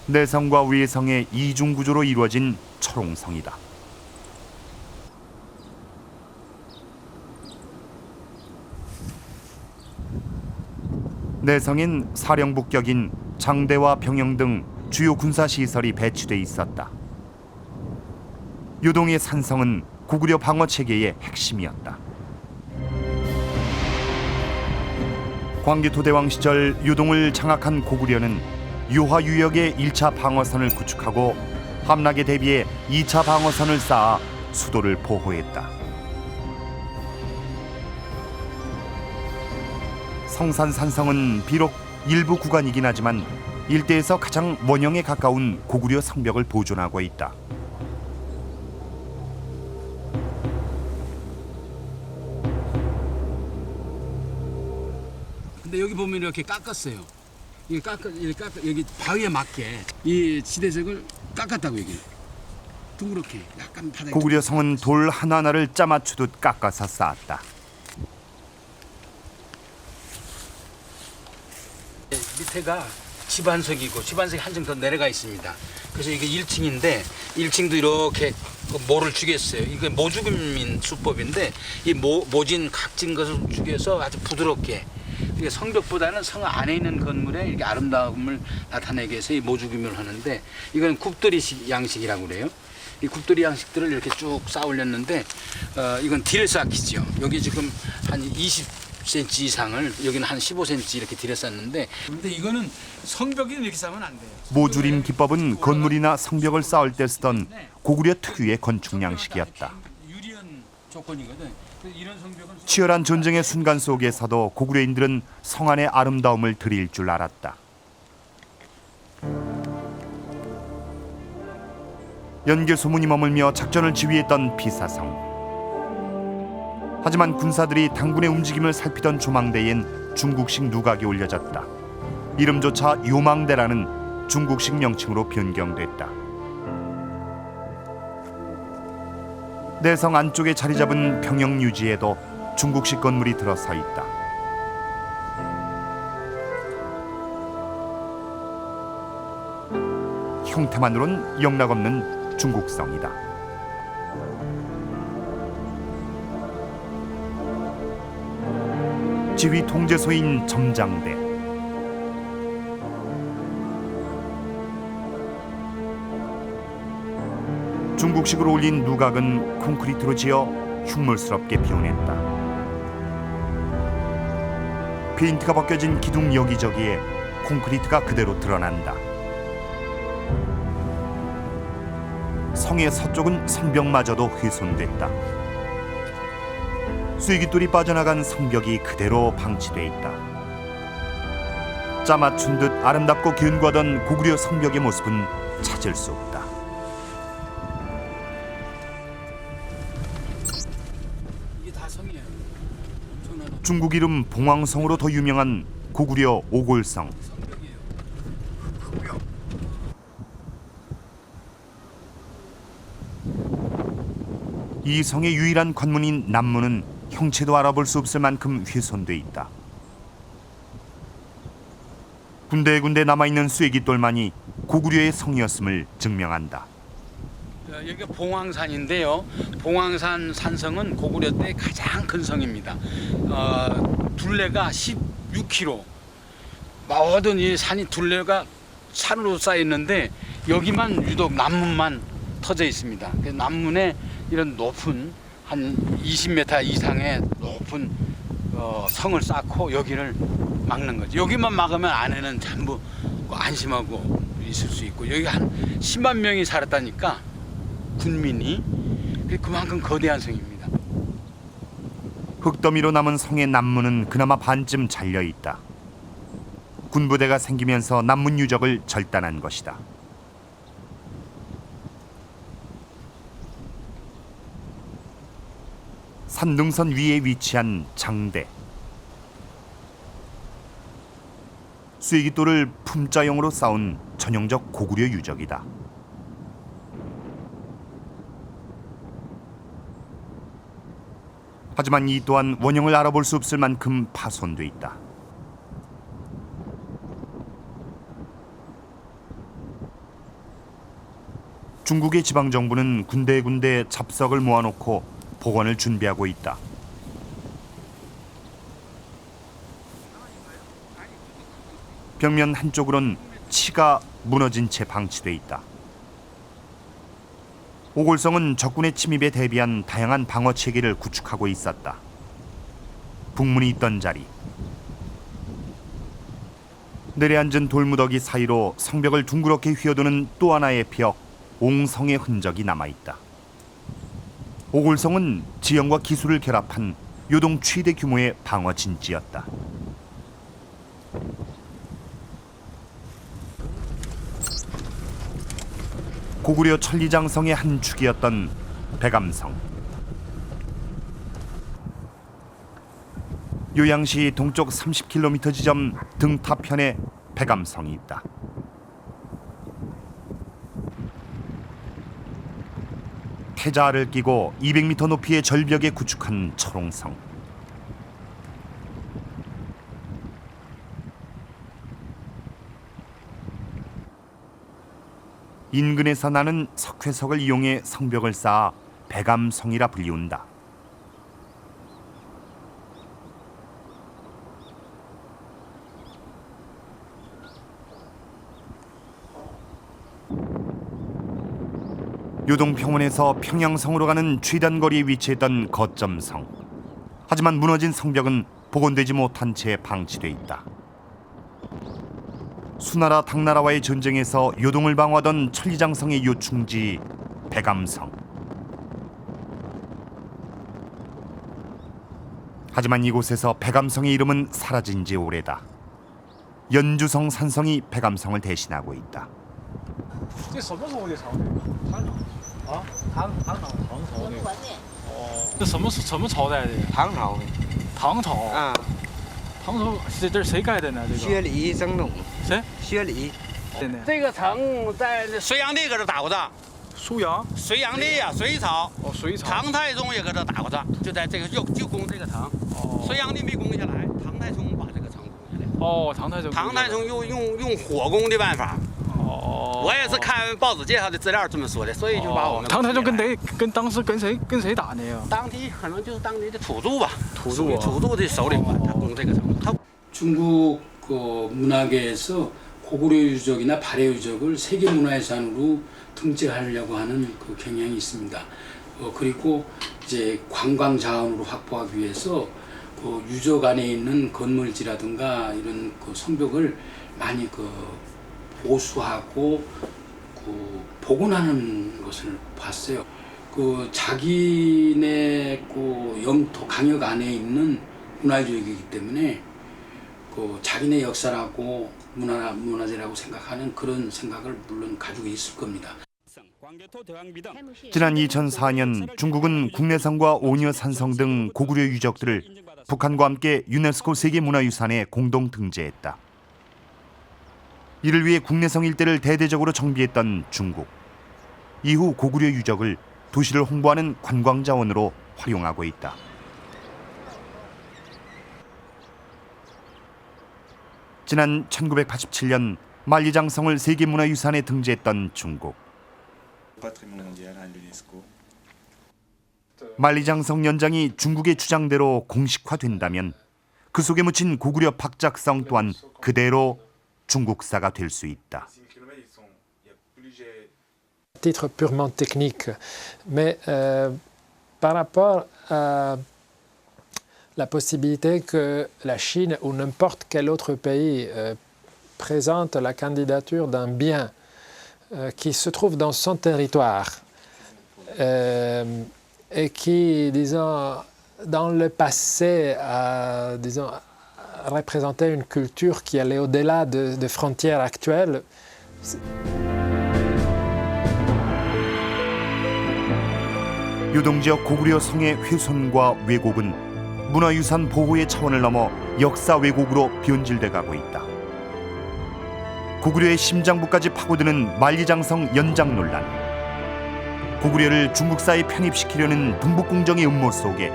내성과 외성의 이중 구조로 이루어진 철옹성이다. 내성엔 사령부격인 장대와 병영 등 주요 군사 시설이 배치돼 있었다. 요동의 산성은 고구려 방어 체계의 핵심이었다. 광개토대왕 시절 요동을 장악한 고구려는 유화유역의 1차 방어선을 구축하고 함락에 대비해 2차 방어선을 쌓아 수도를 보호했다. 성산산성은 비록 일부 구간이긴 하지만 일대에서 가장 원형에 가까운 고구려 성벽을 보존하고 있다. 근데 여기 보면 이렇게 깎았어요. 이게 여기 바위에 맞게 이 지대색을 깎았다고 여기. 둥그렇게 약간 바닥에. 고구려 성은 돌 하나하나를 짜맞추듯 깎아서 쌓았다. 밑에가 집안석이고 집안석이 한층 더 내려가 있습니다. 그래서 이게 1층인데 1층도 이렇게 모를 죽였어요. 이게 모죽인 수법인데 이 모진 각진 것을 죽여서 아주 부드럽게, 이게 성벽보다는 성 안에 있는 건물에 이렇게 아름다움을 나타내기 위해서 이 모죽임을 하는데, 이건 굽돌이 양식이라고 그래요. 이 굽돌이 양식들을 이렇게 쭉 쌓아 올렸는데 이건 딜을 쌓기죠. 여기 지금 한 20cm 이상을, 여기는 한 15cm 이렇게 들여쌌는데, 근데 이거는 성벽이 이렇게 쌓으면 안 돼요. 모주림 기법은 건물이나 성벽을 쌓을 때 쓰던 고구려 특유의 건축 양식이었다. 유리한 조건이거든. 이런 성벽은 치열한 전쟁의 순간 속에서도 고구려인들은 성 안의 아름다움을 드릴 줄 알았다. 연개 소문이 머물며 작전을 지휘했던 비사성. 하지만 군사들이 당군의 움직임을 살피던 조망대엔 중국식 누각이 올려졌다. 이름조차 요망대라는 중국식 명칭으로 변경됐다. 내성 안쪽에 자리 잡은 평영 유지에도 중국식 건물이 들어서 있다. 형태만으론 영락없는 중국성이다. 지휘 통제소인 점장대. 중국식으로 올린 누각은 콘크리트로 지어 흉물스럽게 표현했다. 페인트가 벗겨진 기둥 여기저기에 콘크리트가 그대로 드러난다. 성의 서쪽은 성벽마저도 훼손됐다. 쐐기돌이 빠져나간 성벽이 그대로 방치돼 있다. 짜맞춘 듯 아름답고 견고하던 고구려 성벽의 모습은 찾을 수 없다. 이게 다 성이에요. 중국 이름 봉황성으로 더 유명한 고구려 오골성. 이 성의 유일한 관문인 남문은 형체도 알아볼 수 없을 만큼 훼손돼 있다. 군데군데 남아있는 쐐기돌만이 고구려의 성이었음을 증명한다. 여기가 봉황산인데요. 봉황산 산성은 고구려 때 가장 큰 성입니다. 둘레가 16km. 모든 이 산이 둘레가 산으로 쌓여 있는데 여기만 유독 남문만 터져 있습니다. 남문에 이런 높은 한 20m 이상의 높은 성을 쌓고 여기를 막는 거죠. 여기만 막으면 안에는 전부 안심하고 있을 수 있고 여기 한 10만 명이 살았다니까 군민이 그만큼 거대한 성입니다. 흙더미로 남은 성의 남문은 그나마 반쯤 잘려 있다. 군부대가 생기면서 남문 유적을 절단한 것이다. 산등선 위에 위치한 장대. 쐐기돌을 품자용으로 쌓은 전형적 고구려 유적이다. 하지만 이 또한 원형을 알아볼 수 없을 만큼 파손돼 있다. 중국의 지방정부는 군데군데 잡석을 모아놓고 복원을 준비하고 있다. 벽면 한쪽으론 치가 무너진 채 방치돼 있다. 오골성은 적군의 침입에 대비한 다양한 방어 체계를 구축하고 있었다. 북문이 있던 자리. 내려앉은 돌무더기 사이로 성벽을 둥그렇게 휘어도는 또 하나의 벽, 옹성의 흔적이 남아있다. 오골성은 지형과 기술을 결합한 요동 최대 규모의 방어 진지였다. 고구려 천리장성의 한 축이었던 백암성. 요양시 동쪽 30km 지점 등타편에 백암성이 있다. 태자를 끼고 200m 높이의 절벽에 구축한 철옹성. 인근에서 나는 석회석을 이용해 성벽을 쌓아 백암성이라 불리운다. 요동평원에서 평양성으로 가는 최단거리에 위치했던 거점성. 하지만 무너진 성벽은 복원되지 못한 채 방치돼 있다. 수나라 당나라와의 전쟁에서 요동을 방어하던 천리장성의 요충지 백암성. 하지만 이곳에서 백암성의 이름은 사라진 지 오래다. 연주성 산성이 백암성을 대신하고 있다. 这什么时候的朝代？唐朝的。哦，这什么朝代的？唐朝的。唐朝啊。唐朝这谁盖的呢？这个。薛礼征东。谁？薛礼。这个城在隋炀帝搁这打过仗。苏阳。隋炀帝呀，隋朝。哦，隋朝。唐太宗也搁这打过仗，就在这个就攻这个城。哦。隋炀帝没攻下来，唐太宗把这个城攻下来。哦，唐太宗。唐太宗用火攻的办法。 我也是看报纸介绍的资料这么说的，所以就把我们。唐太宗当时跟谁打的呀？当地可能就是当地的土著吧，土著的首领吧，他攻这个城。 중국 문화계에서 고구려 유적이나 발해 유적을 세계 문화유산으로 등재하려고 하는 그 경향이 있습니다. 그리고 이제 관광 자원으로 확보하기 위해서 그 유적 안에 있는 건물지라든가 이런 그 성벽을 많이 보수하고 복원하는 것을 봤어요. 자기네 영토 강역 안에 있는 문화유적이기 때문에 자기네 역사라고 문화재라고 생각하는 그런 생각을 물론 가지고 있을 겁니다. 지난 2004년 중국은 국내성과 오녀 산성 등 고구려 유적들을 북한과 함께 유네스코 세계문화유산에 공동 등재했다. 이를 위해 국내성 일대를 대대적으로 정비했던 중국. 이후 고구려 유적을 도시를 홍보하는 관광자원으로 활용하고 있다. 지난 1987년 만리장성을 세계문화유산에 등재했던 중국. 만리장성 연장이 중국의 주장대로 공식화된다면 그 속에 묻힌 고구려 박작성 또한 그대로 중국사가 될 수 있다. Titre purement technique, mais par rapport à la possibilité que la Chine ou n'importe quel autre pays présente la candidature d'un bien qui se trouve dans son territoire et qui, disons, dans le passé a, disons, représenté une culture qui allait au-delà de frontières actuelles. 유동지역 고구려 성의 훼손과 왜곡은 문화유산 보호의 차원을 넘어 역사 왜곡으로 변질돼 가고 있다. 고구려의 심장부까지 파고드는 만리장성 연장 논란. 고구려를 중국사에 편입시키려는 동북공정의 음모 속에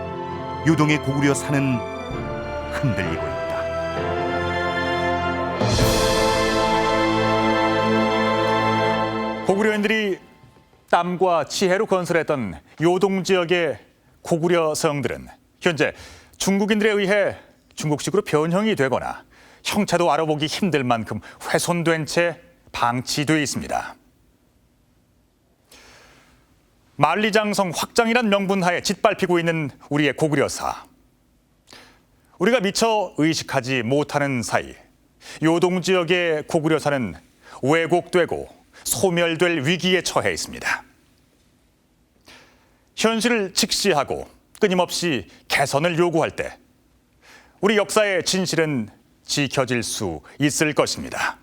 유동의 고구려사는 흔들리고 있다. 고구려인들이 땀과 지혜로 건설했던 요동 지역의 고구려 성들은 현재 중국인들에 의해 중국식으로 변형이 되거나 형체도 알아보기 힘들 만큼 훼손된 채 방치돼 있습니다. 만리장성 확장이란 명분하에 짓밟히고 있는 우리의 고구려사. 우리가 미처 의식하지 못하는 사이 요동 지역의 고구려사는 왜곡되고 소멸될 위기에 처해 있습니다. 현실을 직시하고 끊임없이 개선을 요구할 때 우리 역사의 진실은 지켜질 수 있을 것입니다.